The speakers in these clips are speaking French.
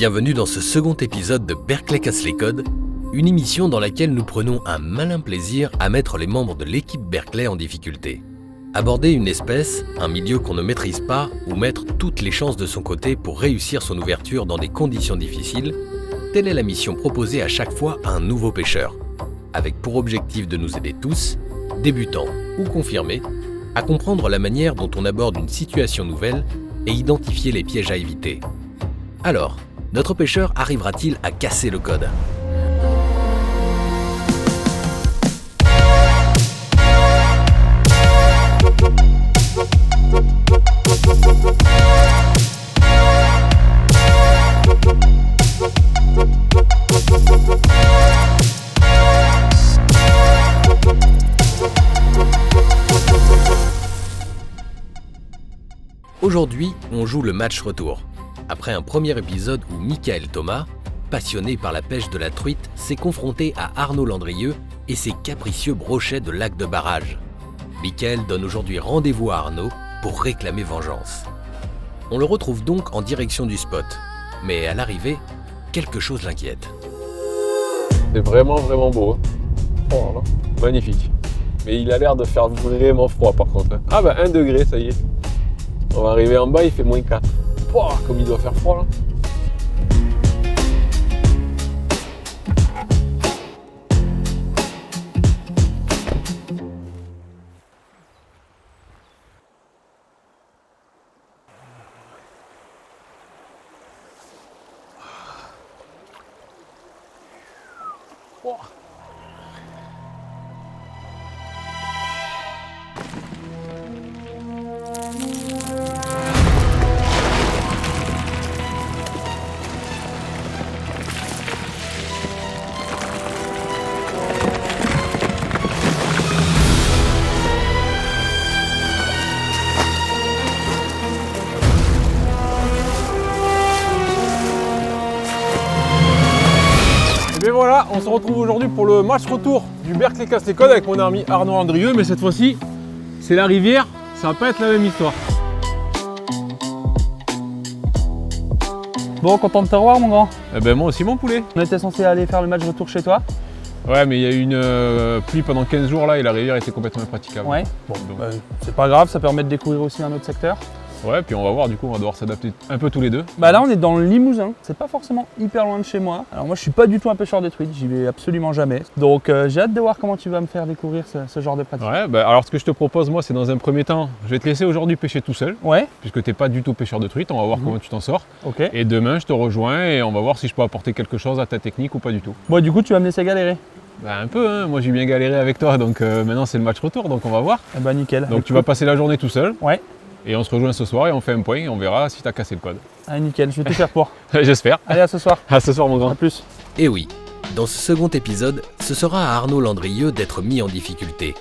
Bienvenue dans ce second épisode de Berkeley casse les codes, une émission dans laquelle nous prenons un malin plaisir à mettre les membres de l'équipe Berkeley en difficulté. Aborder une espèce, un milieu qu'on ne maîtrise pas, ou mettre toutes les chances de son côté pour réussir son ouverture dans des conditions difficiles, telle est la mission proposée à chaque fois à un nouveau pêcheur, avec pour objectif de nous aider tous, débutants ou confirmés, à comprendre la manière dont on aborde une situation nouvelle et identifier les pièges à éviter. Alors, notre pêcheur arrivera-t-il à casser le code ? Aujourd'hui, on joue le match retour. Après un premier épisode où Michael Thomas, passionné par la pêche de la truite, s'est confronté à Arnaud Landrieux et ses capricieux brochets de lac de barrage. Michael donne aujourd'hui rendez-vous à Arnaud pour réclamer vengeance. On le retrouve donc en direction du spot. Mais à l'arrivée, quelque chose l'inquiète. C'est vraiment beau. Oh là, magnifique. Mais il a l'air de faire vraiment froid par contre. Ah bah 1 degré, ça y est. On va arriver en bas, il fait -4. Oh, comme il doit faire froid là. Oh. Et voilà, on se retrouve aujourd'hui pour le match retour du Berkeley casse les codes avec mon ami Arnaud Landrieux, mais cette fois-ci, c'est la rivière, ça va pas être la même histoire. Bon, content de te revoir mon grand. Eh ben moi aussi mon poulet. On était censé aller faire le match retour chez toi. Ouais, mais il y a eu une pluie pendant 15 jours là et la rivière était complètement impraticable. Ouais. Bon, donc, C'est pas grave, ça permet de découvrir aussi un autre secteur. ouais, puis on va voir, du coup on va devoir s'adapter un peu tous les deux. Bah là on est dans le Limousin, c'est pas forcément hyper loin de chez moi. Alors moi je suis pas du tout un pêcheur de truite, j'y vais absolument jamais. Donc j'ai hâte de voir comment tu vas me faire découvrir ce genre de pratique. Ouais, bah alors ce que je te propose moi c'est dans un premier temps, je vais te laisser aujourd'hui pêcher tout seul, Ouais, puisque t'es pas du tout pêcheur de truite, on va voir comment tu t'en sors. ok. Et demain je te rejoins et on va voir si je peux apporter quelque chose à ta technique ou pas du tout. Bon du coup tu vas me laisser galérer. Bah un peu, hein. Moi j'ai bien galéré avec toi, donc maintenant c'est le match retour, donc on va voir. Eh bah nickel. Donc tu vas passer la journée tout seul, Ouais, et on se rejoint ce soir et on fait un point et on verra si t'as cassé le code. ah, nickel, je vais tout faire pour. J'espère. Allez à ce soir, À ce soir mon à grand. plus. Et oui, dans ce second épisode, ce sera à Arnaud Landrieux d'être mis en difficulté.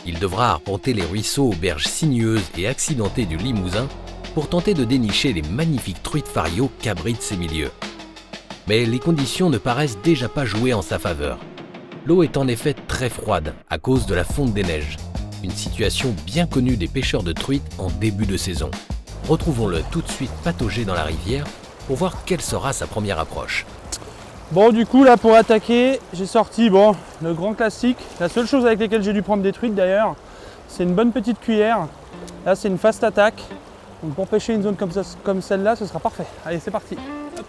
Il devra arpenter les ruisseaux aux berges sinueuses et accidentées du Limousin pour tenter de dénicher les magnifiques truites fario qu'abritent ces milieux. Mais les conditions ne paraissent déjà pas jouer en sa faveur. L'eau est en effet très froide à cause de la fonte des neiges, une situation bien connue des pêcheurs de truites en début de saison. Retrouvons-le tout de suite patauger dans la rivière pour voir quelle sera sa première approche. Bon du coup là pour attaquer, j'ai sorti le grand classique. La seule chose avec laquelle j'ai dû prendre des truites d'ailleurs, c'est une bonne petite cuillère. Là c'est une fast attack. Donc pour pêcher une zone comme celle-là, ce sera parfait. Allez c'est parti. Hop.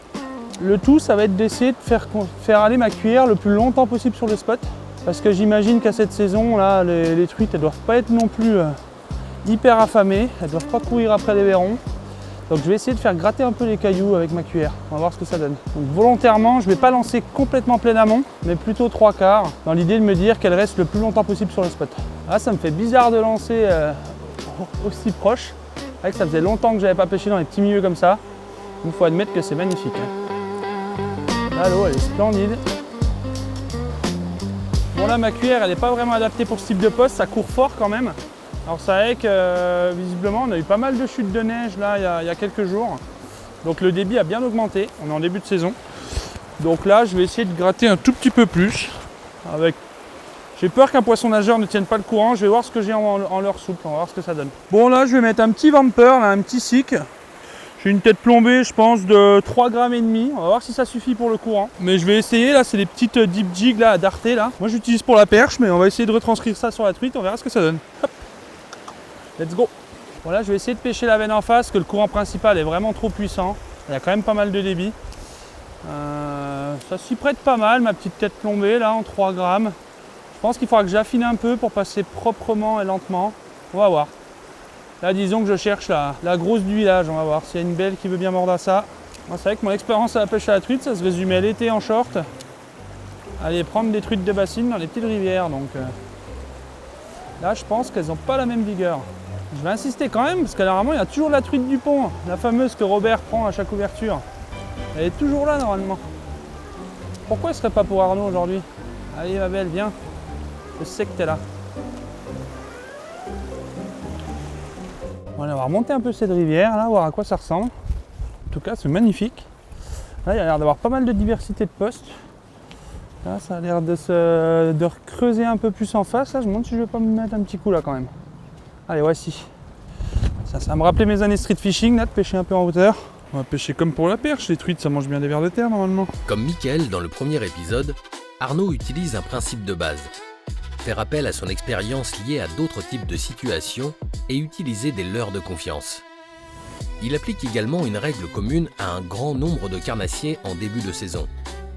Le tout ça va être d'essayer de faire aller ma cuillère le plus longtemps possible sur le spot. Parce que j'imagine qu'à cette saison là, les truites elles doivent pas être non plus hyper affamées. Elles doivent pas courir après les vairons. Donc je vais essayer de faire gratter un peu les cailloux avec ma cuillère. On va voir ce que ça donne. Donc volontairement, je ne vais pas lancer complètement plein amont, mais plutôt 3/4, dans l'idée de me dire qu'elle reste le plus longtemps possible sur le spot. Ah, ça me fait bizarre de lancer aussi proche. C'est vrai que ça faisait longtemps que je n'avais pas pêché dans les petits milieux comme ça. Il faut admettre que c'est magnifique. Là, l'eau, elle est splendide. Bon là, ma cuillère, elle n'est pas vraiment adaptée pour ce type de poste, ça court fort quand même. Alors c'est vrai que visiblement on a eu pas mal de chutes de neige là il y a quelques jours. Donc le débit a bien augmenté, on est en début de saison. Donc là je vais essayer de gratter un tout petit peu plus. J'ai peur qu'un poisson nageur ne tienne pas le courant, je vais voir ce que j'ai en leurre souple, on va voir ce que ça donne. Bon là je vais mettre un petit vamper, là, un petit sick. J'ai une tête plombée, je pense, de 3,5 grammes. On va voir si ça suffit pour le courant. Mais je vais essayer, là, c'est les petites deep jigs là, à darter là. Moi j'utilise pour la perche, mais on va essayer de retranscrire ça sur la truite, on verra ce que ça donne. Hop. Let's go. Voilà, je vais essayer de pêcher la veine en face, parce que le courant principal est vraiment trop puissant. Il y a quand même pas mal de débit. Ça s'y prête pas mal, ma petite tête plombée là, en 3 grammes. Je pense qu'il faudra que j'affine un peu pour passer proprement et lentement. On va voir. Là, disons que je cherche la grosse du village. On va voir s'il y a une belle qui veut bien mordre à ça. Moi, c'est vrai que mon expérience à la pêche à la truite, ça se résumait à l'été en short. Aller prendre des truites de bassine dans les petites rivières. Donc là, je pense qu'elles n'ont pas la même vigueur. Je vais insister quand même, parce que normalement, il y a toujours la truite du pont. La fameuse que Robert prend à chaque ouverture. Elle est toujours là, normalement. Pourquoi elle ne serait pas pour Arnaud aujourd'hui? Allez, ma belle, viens. Je sais que tu es là. On va remonter un peu cette rivière, là, voir à quoi ça ressemble. En tout cas, c'est magnifique. Là, il y a l'air d'avoir pas mal de diversité de postes. Là, ça a l'air de creuser un peu plus en face. Là, je me demande si je vais pas me mettre un petit coup là quand même. Allez, voici. Ça me rappelait mes années street fishing, là, de pêcher un peu en hauteur. On va pêcher comme pour la perche. Les truites, ça mange bien des vers de terre normalement. Comme Mickaël dans le premier épisode, Arnaud utilise un principe de base. Faire appel à son expérience liée à d'autres types de situations et utiliser des leurres de confiance. Il applique également une règle commune à un grand nombre de carnassiers en début de saison,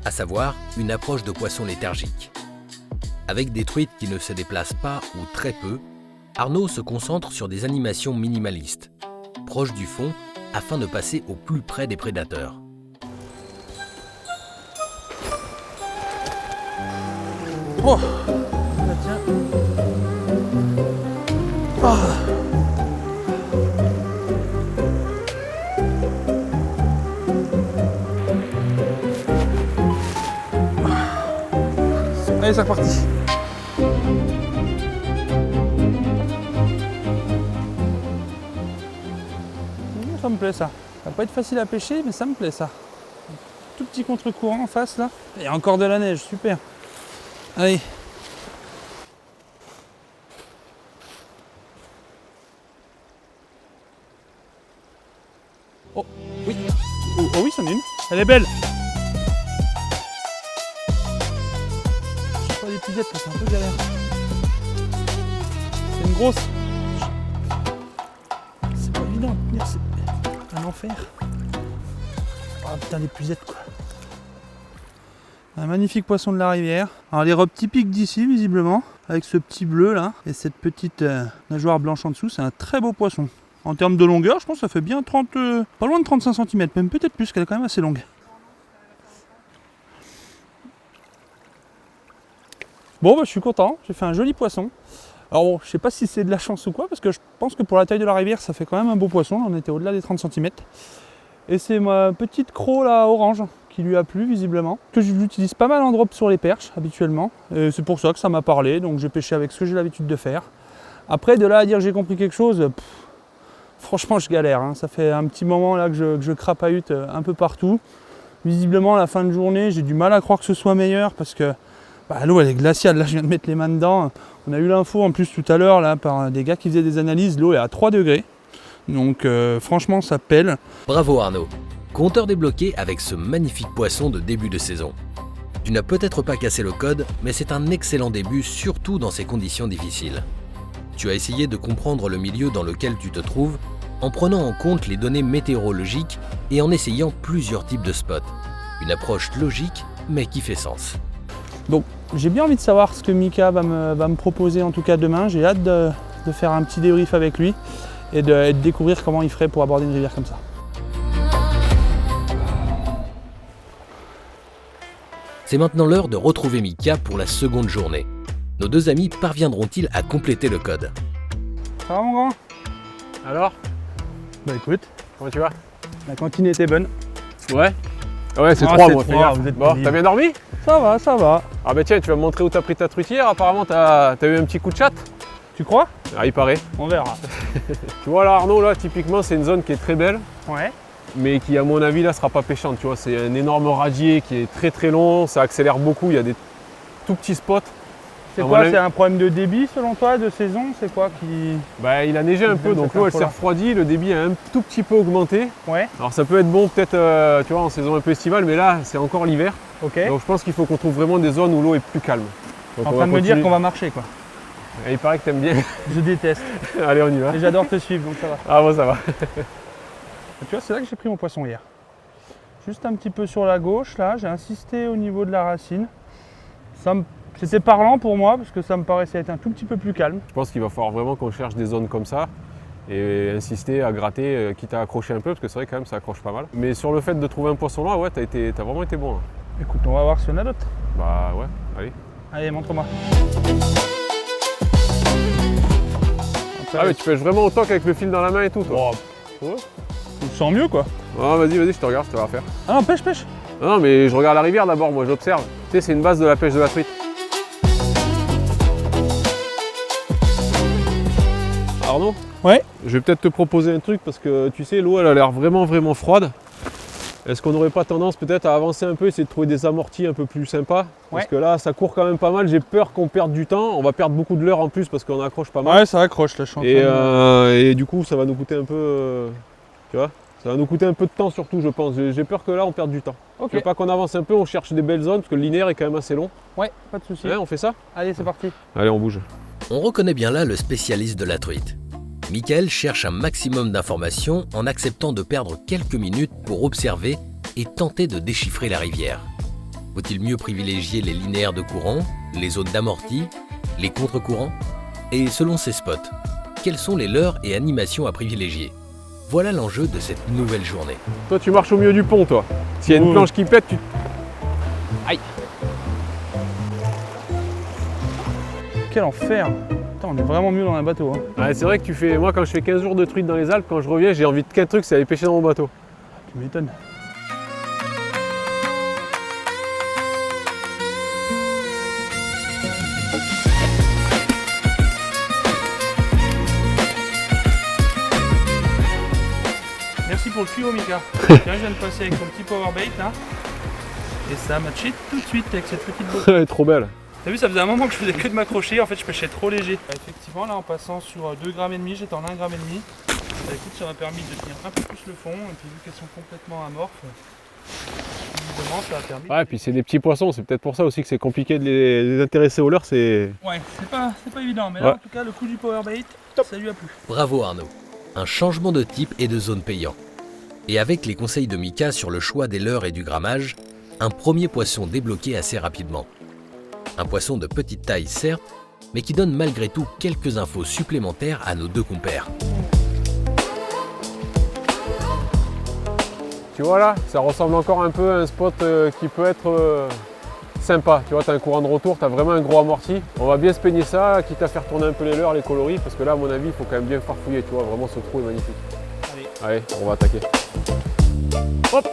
à savoir une approche de poisson léthargique. Avec des truites qui ne se déplacent pas ou très peu, Arnaud se concentre sur des animations minimalistes, proches du fond, afin de passer au plus près des prédateurs. Oh, tiens. Oh. Allez, c'est reparti. Ça me plaît ça. Ça va pas être facile à pêcher, mais ça me plaît ça. Un tout petit contre-courant en face là. Il y a encore de la neige, super. Allez. Oh, oui. Oh, oh oui, c'en est une. Elle est belle. Je sais pas les pisettes, c'est un peu galère. C'est une grosse. C'est pas évident de tenir, c'est un enfer. Ah putain, les puzettes quoi. Un magnifique poisson de la rivière. Alors les robes typiques d'ici visiblement, avec ce petit bleu là et cette petite nageoire blanche en dessous, c'est un très beau poisson. En termes de longueur, je pense que ça fait bien 30, pas loin de 35 cm, même peut-être plus, qu'elle est quand même assez longue. Bon bah je suis content, j'ai fait un joli poisson. Alors bon, je sais pas si c'est de la chance ou quoi, parce que je pense que pour la taille de la rivière, ça fait quand même un beau poisson. On était au-delà des 30 cm. Et c'est ma petite croc là orange qui lui a plu visiblement, que j'utilise pas mal en drop sur les perches habituellement. Et c'est pour ça que ça m'a parlé, donc j'ai pêché avec ce que j'ai l'habitude de faire. Après de là à dire j'ai compris quelque chose, franchement je galère. Hein. Ça fait un petit moment là que je crapahute un peu partout. Visiblement à la fin de journée, j'ai du mal à croire que ce soit meilleur parce que l'eau elle est glaciale, là je viens de mettre les mains dedans. On a eu l'info en plus tout à l'heure là par des gars qui faisaient des analyses, l'eau est à 3 degrés. Donc franchement ça pèle. Bravo Arnaud, compteur débloqué avec ce magnifique poisson de début de saison. Tu n'as peut-être pas cassé le code, mais c'est un excellent début, surtout dans ces conditions difficiles. Tu as essayé de comprendre le milieu dans lequel tu te trouves en prenant en compte les données météorologiques et en essayant plusieurs types de spots. Une approche logique, mais qui fait sens. Donc j'ai bien envie de savoir ce que Mika va me proposer en tout cas demain. J'ai hâte de faire un petit débrief avec lui et de découvrir comment il ferait pour aborder une rivière comme ça. C'est maintenant l'heure de retrouver Mika pour la seconde journée. Nos deux amis parviendront-ils à compléter le code? Ça va mon grand? Alors? Bah écoute, Comment tu vas? la cantine était bonne. Ouais? Ouais, c'est 3 moi, fais gaffe. Bon, t'as bien dormi? Ça va, ça va. Ah bah tiens, tu vas me montrer où t'as pris ta truite hier. Apparemment, t'as eu un petit coup de chat. Tu crois? Ah, il paraît. On verra. Tu vois là, Arnaud, là, typiquement, c'est une zone qui est très belle, Ouais. mais qui, à mon avis, là, sera pas pêchante. Tu vois, c'est un énorme radier qui est très très long, ça accélère beaucoup. Il y a des tout petits spots. C'est À quoi? mon avis- C'est un problème de débit selon toi, de saison? C'est quoi qui... Bah, il a neigé un peu, Ça donc fait l'eau un elle peu s'est là. refroidie, le débit a un tout petit peu augmenté. Ouais, Alors ça peut être bon peut-être tu vois, en saison un peu estivale, mais là c'est encore l'hiver. ok. Donc je pense qu'il faut qu'on trouve vraiment des zones où l'eau est plus calme. Donc, En on train de va me dire continuer. qu'on va marcher quoi. Et il paraît que t'aimes bien. Je déteste. Allez, on y va. Et j'adore te suivre, donc ça va. Ah bon, ça va. Tu vois, c'est là que j'ai pris mon poisson hier. Juste un petit peu sur la gauche, là, j'ai insisté au niveau de la racine. C'était parlant pour moi, parce que ça me paraissait être un tout petit peu plus calme. Je pense qu'il va falloir vraiment qu'on cherche des zones comme ça et insister à gratter, quitte à accrocher un peu, parce que c'est vrai quand même ça accroche pas mal. Mais sur le fait de trouver un poisson là, ouais, t'as vraiment été bon là. Écoute, on va voir si on a d'autres. Bah ouais, allez. Allez, montre-moi. Ah mais tu pêches vraiment au toc avec le fil dans la main et tout toi. Ouais. Je me sens mieux quoi. Ah vas-y, je te regarde, je te la refaire. Ah non, pêche, pêche. Non mais je regarde la rivière d'abord, moi j'observe. Tu sais, c'est une base de la pêche de la truite. Arnaud, Ouais. je vais peut-être te proposer un truc parce que tu sais, l'eau elle a l'air vraiment froide. Est-ce qu'on n'aurait pas tendance peut-être à avancer un peu, essayer de trouver des amortis un peu plus sympas? Parce Ouais. que là, ça court quand même pas mal, j'ai peur qu'on perde du temps. On va perdre beaucoup de l'heure en plus parce qu'on accroche pas mal. Ouais, ça accroche là, je suis en train de- Et du coup, ça va nous coûter un peu. Tu vois? Ça va nous coûter un peu de temps surtout, je pense. J'ai peur que là, on perde du temps. Ok. Je veux pas qu'on avance un peu, on cherche des belles zones parce que le linéaire est quand même assez long. Ouais, pas de soucis. Ouais, on fait ça? Allez, c'est parti. Allez, on bouge. On reconnaît bien là le spécialiste de la truite. Michael cherche un maximum d'informations en acceptant de perdre quelques minutes pour observer et tenter de déchiffrer la rivière. Faut-il mieux privilégier les linéaires de courant, les zones d'amorti, les contre-courants? Et selon ces spots, quels sont les leurres et animations à privilégier? Voilà l'enjeu de cette nouvelle journée. Toi, tu marches au milieu du pont, toi. S'il y a une Ouh. planche qui pète, tu. Aïe! Quel enfer. Putain, on est vraiment mieux dans un bateau. Hein. Ouais, c'est vrai que tu fais. Moi, quand je fais 15 jours de truite dans les Alpes, quand je reviens, j'ai envie de qu'un truc, c'est aller pêcher dans mon bateau. Tu m'étonnes. Merci pour le tuyau, Mika. Tiens, je viens de passer avec ton petit powerbait là. Et ça a matché tout de suite avec cette petite botte. Elle est trop belle. T'as vu, ça faisait un moment que je faisais que de m'accrocher, en fait je pêchais trop léger. Effectivement, là en passant sur 2,5 g, j'étais en 1,5 g. Bah, écoute, ça m'a permis de tenir un peu plus le fond, et puis vu qu'elles sont complètement amorphes, évidemment ça a permis. Ouais, puis c'est des petits poissons, c'est peut-être pour ça aussi que c'est compliqué de les intéresser au leurre, c'est. Ouais, c'est pas évident, mais là Ouais. en tout cas, le coup du powerbait, ça lui a plu. Bravo Arnaud. Un changement de type et de zone payant. Et avec les conseils de Mika sur le choix des leurres et du grammage, un premier poisson débloqué assez rapidement. Un poisson de petite taille certes, mais qui donne malgré tout quelques infos supplémentaires à nos deux compères. Tu vois là, ça ressemble encore un peu à un spot qui peut être sympa. Tu vois, tu as un courant de retour, tu as vraiment un gros amorti. On va bien se peigner ça, quitte à faire tourner un peu les leurres, les coloris, parce que là, à mon avis, il faut quand même bien farfouiller. Tu vois, vraiment ce trou est magnifique. Allez, on va attaquer. Hop!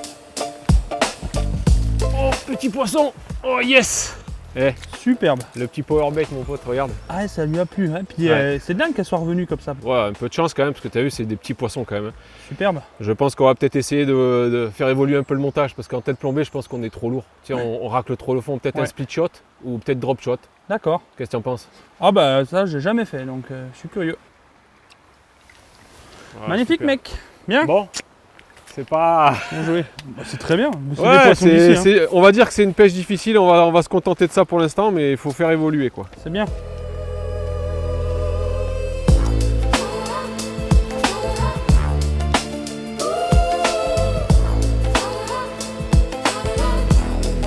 Oh, petit poisson! Oh yes! Eh, Superbe. le petit powerbait, mon pote, regarde. Ah, ouais, ça lui a plu. Hein. Puis Ouais. c'est dingue qu'elle soit revenue comme ça. Ouais, un peu de chance quand même, parce que tu as vu, c'est des petits poissons quand même. Superbe. Je pense qu'on va peut-être essayer de faire évoluer un peu le montage, parce qu'en tête plombée, je pense qu'on est trop lourd. Tu sais, on racle trop le fond, peut-être un Ouais. split shot ou peut-être drop shot. D'accord. Qu'est-ce que tu en penses? Ah bah ça, j'ai jamais fait, donc je suis curieux. Ouais, Magnifique super. mec. Bien. Bon, c'est pas. Bien joué. Bah, c'est très bien. C'est des Ouais, poissons d'ici, hein. on va dire que c'est une pêche difficile, on va se contenter de ça pour l'instant, mais il faut faire évoluer quoi. C'est bien.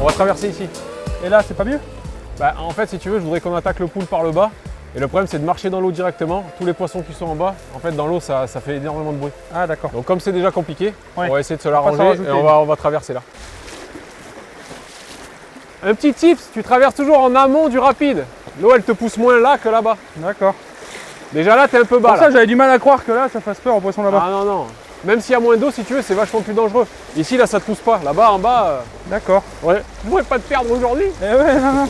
On va traverser ici. Et là, c'est pas mieux? Bah, en fait, si tu veux, je voudrais qu'on attaque le pool par le bas. Et le problème, c'est de marcher dans l'eau directement. Tous les poissons qui sont en bas, en fait, dans l'eau, ça fait énormément de bruit. Ah d'accord. Donc, comme c'est déjà compliqué, Ouais. on va essayer de se va pas s'en l'arranger rajouter. et on va traverser là. Un petit tips, tu traverses toujours en amont du rapide. L'eau, elle te pousse moins là que là-bas. D'accord. Déjà là, t'es un peu bas. Pour Là. ça, j'avais du mal à croire que là, ça fasse peur aux poissons là-bas. Ah non, non. Même s'il y a moins d'eau, si tu veux, c'est vachement plus dangereux. Ici, là, ça te pousse pas. Là-bas, en bas, D'accord. ouais. Je pourrais pas te perdre aujourd'hui. Eh ouais, non, non.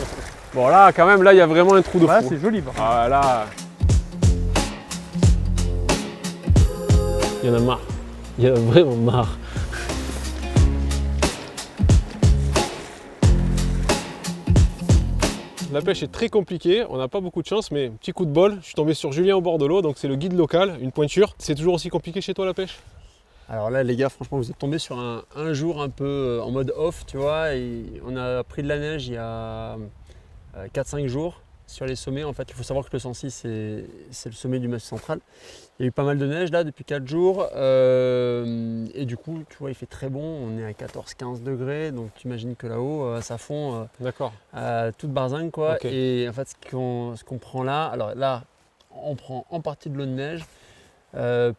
Bon, là, quand même, là, il y a vraiment un trou de Voilà, fou. c'est joli. Par contre. Ah là. Il y en a marre. Il y en a vraiment marre. la pêche est très compliquée, on n'a pas beaucoup de chance, mais petit coup de bol, je suis tombé sur Julien au bord de l'eau, donc c'est le guide local, une pointure. C'est toujours aussi compliqué chez toi la pêche? Alors là les gars, franchement vous êtes tombés sur un jour un peu en mode off, tu vois, et on a pris de la neige il y a 4-5 jours sur les sommets. En fait, il faut savoir que le Sancy c'est le sommet du Massif central. Il y a eu pas mal de neige là depuis 4 jours et du coup tu vois il fait très bon, on est à 14-15 degrés, donc tu imagines que là-haut ça fond toute barzingue quoi. Okay. Et en fait ce qu'on prend là, alors là on prend en partie de l'eau de neige,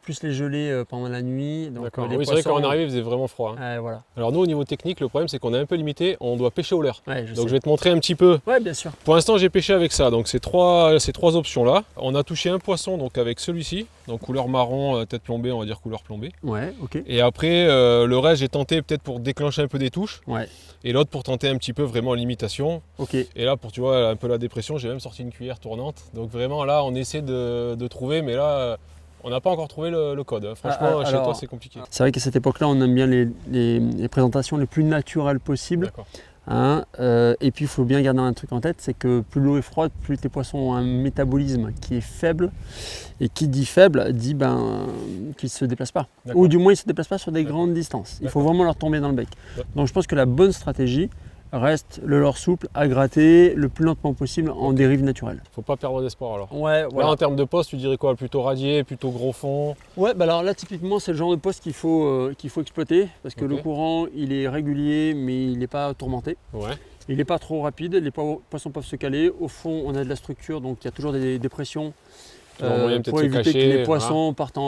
plus les gelées pendant la nuit. D'accord, oui, c'est vrai qu'on est arrivé, il faisait vraiment froid. Hein. Voilà. Alors nous au niveau technique, le problème c'est qu'on est un peu limité, on doit pêcher au leurre. Ouais, donc je vais te montrer un petit peu. Ouais, bien sûr. Pour l'instant j'ai pêché avec ça, donc ces trois options là. On a touché un poisson donc avec celui-ci, donc couleur marron, tête plombée, on va dire couleur plombée. Ouais, ok. Et après le reste j'ai tenté peut-être pour déclencher un peu des touches. Ouais. Et l'autre pour tenter un petit peu vraiment l'imitation. Ok. Et là pour tu vois un peu la dépression, j'ai même sorti une cuillère tournante. Donc vraiment là on essaie de trouver, mais là on n'a pas encore trouvé le code. Franchement, chez toi, c'est compliqué. C'est vrai qu'à cette époque-là, on aime bien les présentations les plus naturelles possibles. Hein, et puis, il faut bien garder un truc en tête, c'est que plus l'eau est froide, plus tes poissons ont un métabolisme qui est faible. Et qui dit faible, dit qu'ils ne se déplacent pas. Ou du moins, ils ne se déplacent pas sur des grandes distances. Il faut vraiment leur tomber dans le bec. Donc, je pense que la bonne stratégie reste le leurre souple à gratter le plus lentement possible en dérive naturelle. Faut pas perdre d'espoir alors. Ouais, voilà. Là, en termes de poste, tu dirais quoi? Plutôt radier, plutôt gros fond? Ouais, bah alors là typiquement c'est le genre de poste qu'il faut exploiter parce que le courant il est régulier mais il n'est pas tourmenté. Ouais. Il n'est pas trop rapide, les poissons peuvent se caler. Au fond on a de la structure donc il y a toujours des pressions pour éviter que les poissons partent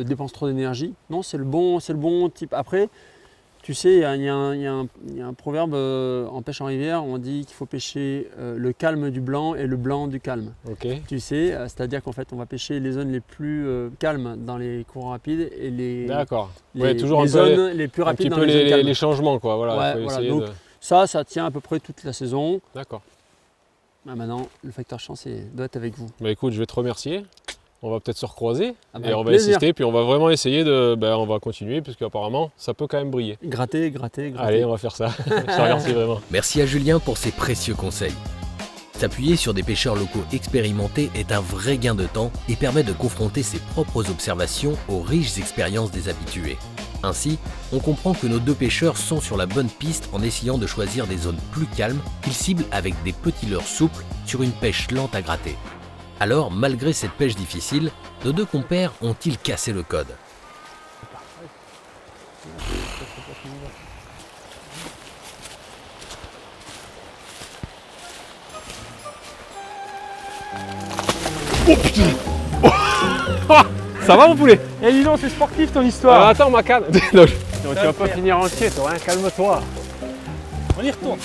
dépensent trop d'énergie. Non, c'est le bon type. Après, tu sais, il y a un proverbe en pêche en rivière, on dit qu'il faut pêcher le calme du blanc et le blanc du calme. Okay. Tu sais, c'est-à-dire qu'en fait, on va pêcher les zones les plus calmes dans les courants rapides et les zones les plus rapides dans les zones calmes. Les changements, quoi. Voilà, donc, ça tient à peu près toute la saison. D'accord. Maintenant, le facteur chance doit être avec vous. Bah écoute, je vais te remercier. On va peut-être se recroiser et on va plaisir. insister, puis on va vraiment essayer on va continuer, puisque apparemment ça peut quand même briller. Gratter. Allez, on va faire ça. Je te remercie vraiment. Merci à Julien pour ses précieux conseils. S'appuyer sur des pêcheurs locaux expérimentés est un vrai gain de temps et permet de confronter ses propres observations aux riches expériences des habitués. Ainsi, on comprend que nos deux pêcheurs sont sur la bonne piste en essayant de choisir des zones plus calmes qu'ils ciblent avec des petits leurres souples sur une pêche lente à gratter. Alors, malgré cette pêche difficile, nos deux compères ont-ils cassé le code? Oh putain! Ça va mon poulet? Eh dis donc, c'est sportif ton histoire. Alors attends ma canne. Non, tu vas pas finir entier, toi, hein, calme-toi. On y retourne.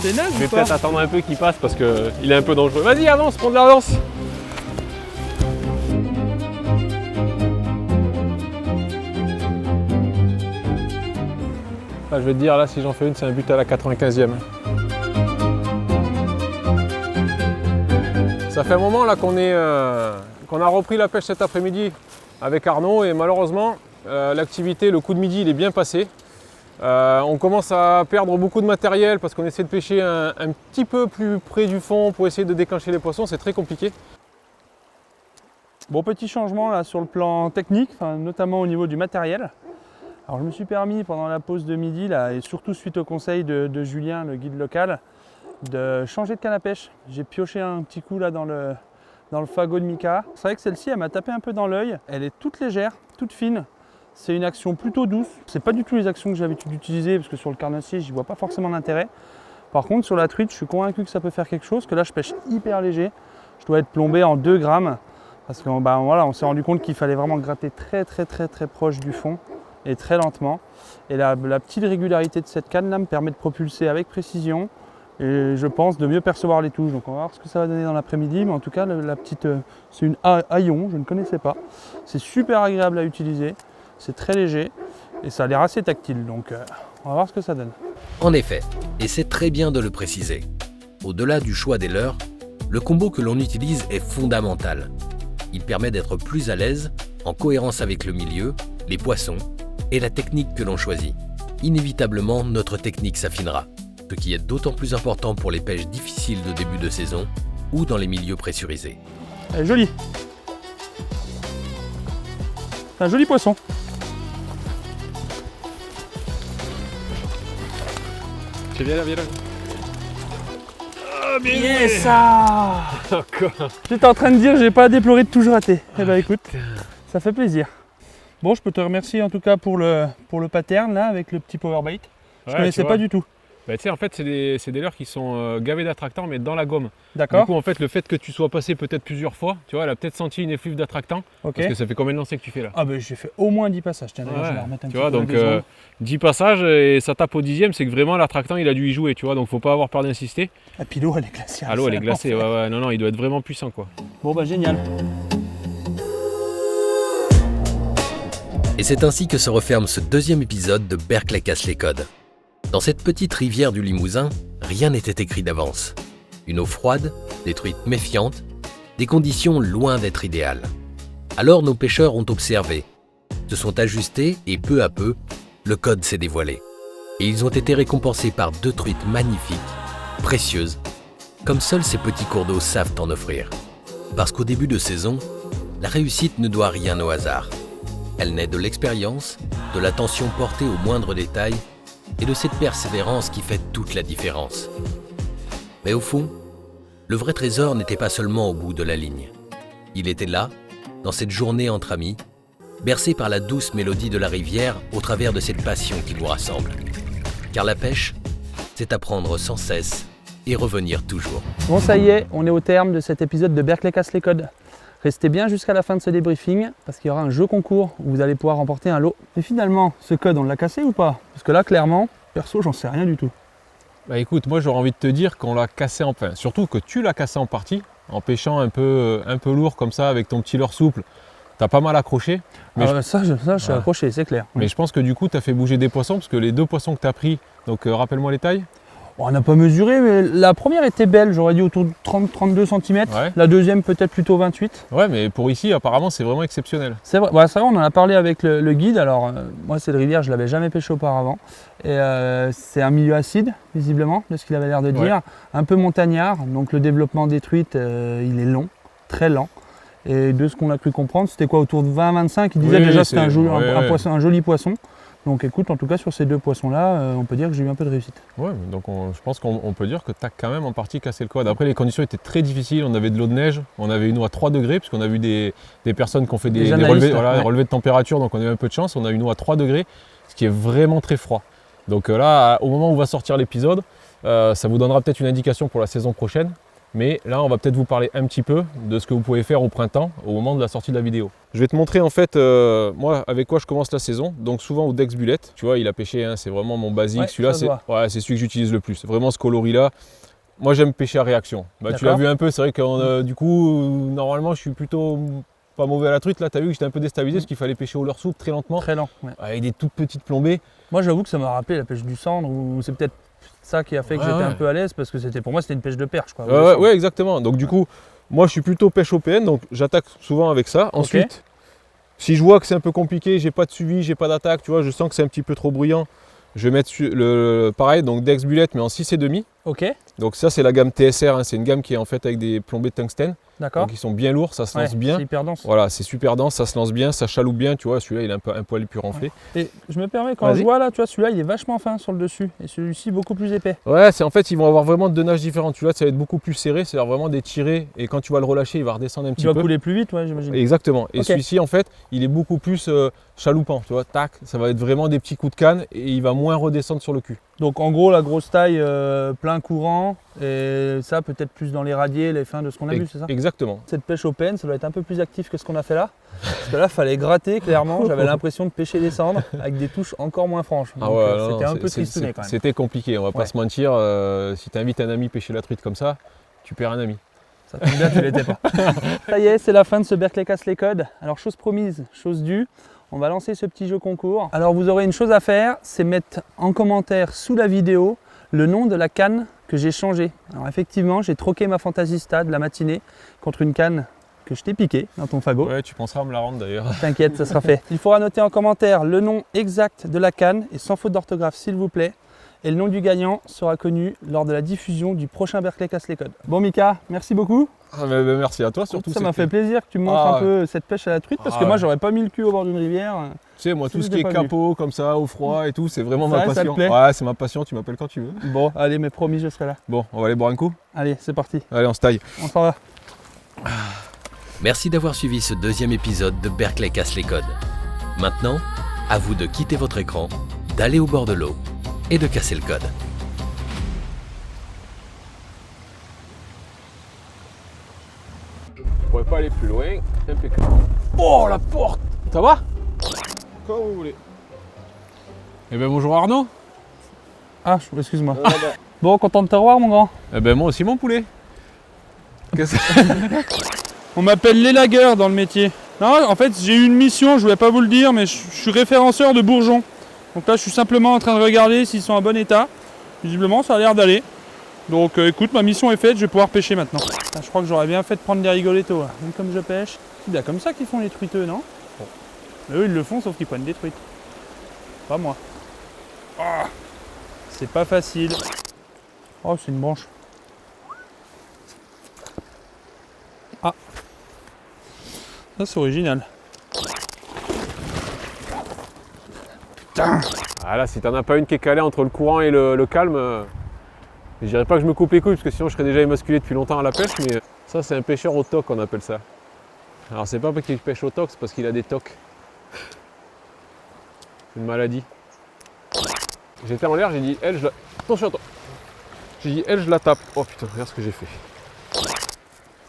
C'est naze. Je vais peut-être attendre un peu qu'il passe parce qu'il est un peu dangereux. Vas-y, avance, prends de l'avance. Je vais te dire, là, si j'en fais une, c'est un but à la 95e. Ça fait un moment là qu'on a repris la pêche cet après-midi avec Arnaud et malheureusement, l'activité, le coup de midi, il est bien passé. On commence à perdre beaucoup de matériel parce qu'on essaie de pêcher un petit peu plus près du fond pour essayer de déclencher les poissons, c'est très compliqué. Bon, petit changement là sur le plan technique, notamment au niveau du matériel. Alors je me suis permis pendant la pause de midi là, et surtout suite au conseil de Julien, le guide local, de changer de canne à pêche. J'ai pioché un petit coup là dans le fagot de Mika. C'est vrai que celle-ci elle m'a tapé un peu dans l'œil. Elle est toute légère, toute fine. C'est une action plutôt douce. C'est pas du tout les actions que j'ai l'habitude d'utiliser parce que sur le carnassier j'y vois pas forcément d'intérêt. Par contre sur la truite je suis convaincu que ça peut faire quelque chose, que là je pêche hyper léger. Je dois être plombé en 2 grammes parce qu'on on s'est rendu compte qu'il fallait vraiment gratter très proche du fond et très lentement. Et la petite régularité de cette canne là me permet de propulser avec précision et je pense de mieux percevoir les touches. Donc on va voir ce que ça va donner dans l'après-midi, mais en tout cas la petite, c'est une haillon, je ne connaissais pas. C'est super agréable à utiliser, c'est très léger et ça a l'air assez tactile, donc on va voir ce que ça donne. En effet, et c'est très bien de le préciser, au-delà du choix des leurres, le combo que l'on utilise est fondamental. Il permet d'être plus à l'aise, en cohérence avec le milieu, les poissons et la technique que l'on choisit. Inévitablement, notre technique s'affinera. ce qui est d'autant plus important pour les pêches difficiles de début de saison ou dans les milieux pressurisés. Elle est jolie. C'est un joli poisson. Viens là. Ah, bien Yes, ça. Encore. J'étais en train de dire, j'ai pas à déplorer de toujours raté. Eh ben écoute, ça fait plaisir. Bon, je peux te remercier en tout cas pour le pattern là avec le petit powerbait. Je connaissais pas du tout. Bah, tu sais, en fait, c'est des leurres qui sont gavés d'attractants, mais dans la gomme. Du D'accord. coup, en fait, le fait que tu sois passé peut-être plusieurs fois, tu vois, elle a peut-être senti une effluve d'attractant. Ok. Parce que ça fait combien de lancers que tu fais là? Ah ben j'ai fait au moins 10 passages. Tiens, d'ailleurs, je vais la remettre un tu petit vois, peu donc la descendre. 10 passages et ça tape au 10e, c'est que vraiment l'attractant il a dû y jouer, tu vois, donc faut pas avoir peur d'insister. Ah, puis l'eau elle est glaciale. Ah, l'eau elle ça, est glacée, ouais, non, il doit être vraiment puissant quoi. Bon bah génial. Et c'est ainsi que se referme ce deuxième épisode de Berkeley casse les codes. Dans cette petite rivière du Limousin, rien n'était écrit d'avance. Une eau froide, des truites méfiantes, des conditions loin d'être idéales. Alors nos pêcheurs ont observé, se sont ajustés et peu à peu, le code s'est dévoilé. Et ils ont été récompensés par 2 truites magnifiques, précieuses, comme seuls ces petits cours d'eau savent en offrir. Parce qu'au début de saison, la réussite ne doit rien au hasard. Elle naît de l'expérience, de l'attention portée aux moindres détails et de cette persévérance qui fait toute la différence. Mais au fond, le vrai trésor n'était pas seulement au bout de la ligne. Il était là, dans cette journée entre amis, bercé par la douce mélodie de la rivière au travers de cette passion qui nous rassemble. Car la pêche, c'est apprendre sans cesse et revenir toujours. Bon ça y est, on est au terme de cet épisode de Berkeley casse les codes. Restez bien jusqu'à la fin de ce débriefing parce qu'il y aura un jeu concours où vous allez pouvoir remporter un lot. Et finalement, ce code on l'a cassé ou pas? Parce que là clairement, perso j'en sais rien du tout. Bah écoute, moi j'aurais envie de te dire qu'on l'a cassé en pain, surtout que tu l'as cassé en partie, en pêchant un peu lourd comme ça avec ton petit leurre souple. T'as pas mal accroché. Mais Ça je suis accroché, c'est clair. Mais je pense que du coup tu as fait bouger des poissons parce que les 2 poissons que tu as pris, donc rappelle-moi les tailles. Bon, on n'a pas mesuré, mais la première était belle, j'aurais dit autour de 30-32 cm. Ouais. La deuxième peut-être plutôt 28. Ouais, mais pour ici apparemment c'est vraiment exceptionnel. C'est vrai, c'est vrai, on en a parlé avec le guide. Alors moi cette rivière je l'avais jamais pêché auparavant. Et c'est un milieu acide visiblement de ce qu'il avait l'air de dire. Un peu montagnard, donc le développement des truites il est long, très lent. Et de ce qu'on a cru comprendre, c'était quoi autour de 20-25. Il disait déjà que c'était un joli poisson. Donc écoute, en tout cas sur ces 2 poissons-là, on peut dire que j'ai eu un peu de réussite. Ouais, donc je pense qu'on peut dire que tu as quand même en partie cassé le code. Après les conditions étaient très difficiles, on avait de l'eau de neige, on avait une eau à 3 degrés, puisqu'on a vu des personnes qui ont fait des relevés, relevés de température, donc on a eu un peu de chance, on a eu une eau à 3 degrés, ce qui est vraiment très froid. Donc là, au moment où va sortir l'épisode, ça vous donnera peut-être une indication pour la saison prochaine. Mais là, on va peut-être vous parler un petit peu de ce que vous pouvez faire au printemps, au moment de la sortie de la vidéo. Je vais te montrer en fait, moi, avec quoi je commence la saison. Donc souvent au Dex Bullet, tu vois, il a pêché, hein, c'est vraiment mon basique. Ouais, celui-là, c'est celui que j'utilise le plus. Vraiment ce coloris-là. Moi, j'aime pêcher à réaction. Bah, tu l'as vu un peu, c'est vrai que du coup, normalement, je suis plutôt pas mauvais à la truite. Là, tu as vu que j'étais un peu déstabilisé parce qu'il fallait pêcher au leurre souple très lentement. Très lent, ouais. Avec des toutes petites plombées. Moi, j'avoue que ça m'a rappelé la pêche du cendre, ou c'est peut-être ça qui a fait que j'étais un peu à l'aise, parce que pour moi c'était une pêche de perche. Ouais, exactement. Donc du coup, moi je suis plutôt pêche OPN, donc j'attaque souvent avec ça. Ensuite, si je vois que c'est un peu compliqué, j'ai pas de suivi, j'ai pas d'attaque, tu vois, je sens que c'est un petit peu trop bruyant, je vais mettre pareil, donc Dex Bullet, mais en 6,5. Ok. Donc ça c'est la gamme TSR, hein, c'est une gamme qui est en fait avec des plombées de tungstène. D'accord. Donc ils sont bien lourds, ça se lance bien. C'est hyper dense. Voilà, c'est super dense, ça se lance bien, ça chaloupe bien, tu vois, celui-là il est un poil plus renflé. Et je me permets, quand je vois là, tu vois, celui-là il est vachement fin sur le dessus, et celui-ci beaucoup plus épais. Ouais, c'est en fait ils vont avoir vraiment 2 nages différentes, tu vois, ça va être beaucoup plus serré, c'est-à-dire vraiment des tirés, et quand tu vas le relâcher, il va redescendre un petit peu. Il va couler plus vite, ouais, j'imagine. Exactement. Et celui-ci en fait, il est beaucoup plus chaloupant, tu vois, tac, ça va être vraiment des petits coups de canne, et il va moins redescendre sur le cul. Donc en gros la grosse taille plein courant, et ça peut-être plus dans les radiers, les fins de ce qu'on a vu, c'est ça? Exactement. Cette pêche open, ça doit être un peu plus actif que ce qu'on a fait là. Parce que là, il fallait gratter clairement, j'avais l'impression de pêcher des cendres avec des touches encore moins franches. Donc, c'était un peu tristouné quand même. C'était compliqué, on va pas se mentir, si tu invites un ami pêcher la truite comme ça, tu perds un ami. Ça tombe bien, tu l'étais pas. Ça y est, c'est la fin de ce Berkeley casse les codes. Alors chose promise, chose due. On va lancer ce petit jeu concours. Alors vous aurez une chose à faire, c'est mettre en commentaire sous la vidéo le nom de la canne que j'ai changée. Alors effectivement, j'ai troqué ma Fantasista de la matinée contre une canne que je t'ai piquée dans ton fagot. Ouais, tu penseras à me la rendre d'ailleurs. T'inquiète, ça sera fait. Il faudra noter en commentaire le nom exact de la canne et sans faute d'orthographe s'il vous plaît. Et le nom du gagnant sera connu lors de la diffusion du prochain Berkeley Casse les Codes. Bon Mika, merci beaucoup. Ah, mais merci à toi surtout. Ça m'a fait plaisir que tu me montres un peu cette pêche à la truite parce que moi j'aurais pas mis le cul au bord d'une rivière. Tu sais, moi tout ce qui est capot comme ça, au froid et tout, c'est vraiment ma Ça te passion. plaît? Ouais, c'est ma passion, tu m'appelles quand tu veux. Bon, allez, mais promis, je serai là. Bon, on va aller boire un coup. Allez, c'est parti. Allez, on se taille. On s'en va. Merci d'avoir suivi ce deuxième épisode de Berkeley Casse les Codes. Maintenant, à vous de quitter votre écran, d'aller au bord de l'eau et de casser le code. Je pourrais pas aller plus loin. Impeccable. Oh, la porte! Ça va? Comme vous voulez. Eh ben bonjour Arnaud. Ah, excuse-moi. Bon, content de te revoir, mon grand. Eh ben moi aussi mon poulet. Qu'est-ce On m'appelle les lagueurs dans le métier. Non, en fait, j'ai eu une mission, je voulais pas vous le dire, mais je suis référenceur de bourgeons. Donc là, je suis simplement en train de regarder s'ils sont en bon état. Visiblement, ça a l'air d'aller. Donc écoute, ma mission est faite, je vais pouvoir pêcher maintenant. Ah, je crois que j'aurais bien fait de prendre des rigolettos, là. Même comme je pêche. C'est bien comme ça qu'ils font les truiteux, non? Bon. Mais eux, ils le font, sauf qu'ils prennent des truites. Pas moi. Ah, c'est pas facile. Oh, c'est une branche. Ah. Ça, c'est original. Putain. Ah là, si t'en as pas une qui est calée entre le courant et le calme, je dirais pas que je me coupe les couilles parce que sinon je serais déjà émasculé depuis longtemps à la pêche, mais ça c'est un pêcheur au toc qu'on appelle ça. Alors c'est pas parce qu'il pêche au toc, c'est parce qu'il a des tocs. C'est une maladie. J'étais en l'air, j'ai dit elle, je la... Attention à toi. J'ai dit elle, je la tape. Oh putain, regarde ce que j'ai fait.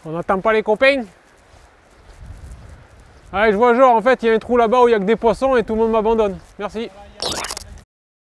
On n'attend pas les copains? Allez, je vois genre, en fait, il y a un trou là-bas où il n'y a que des poissons et tout le monde m'abandonne. Merci.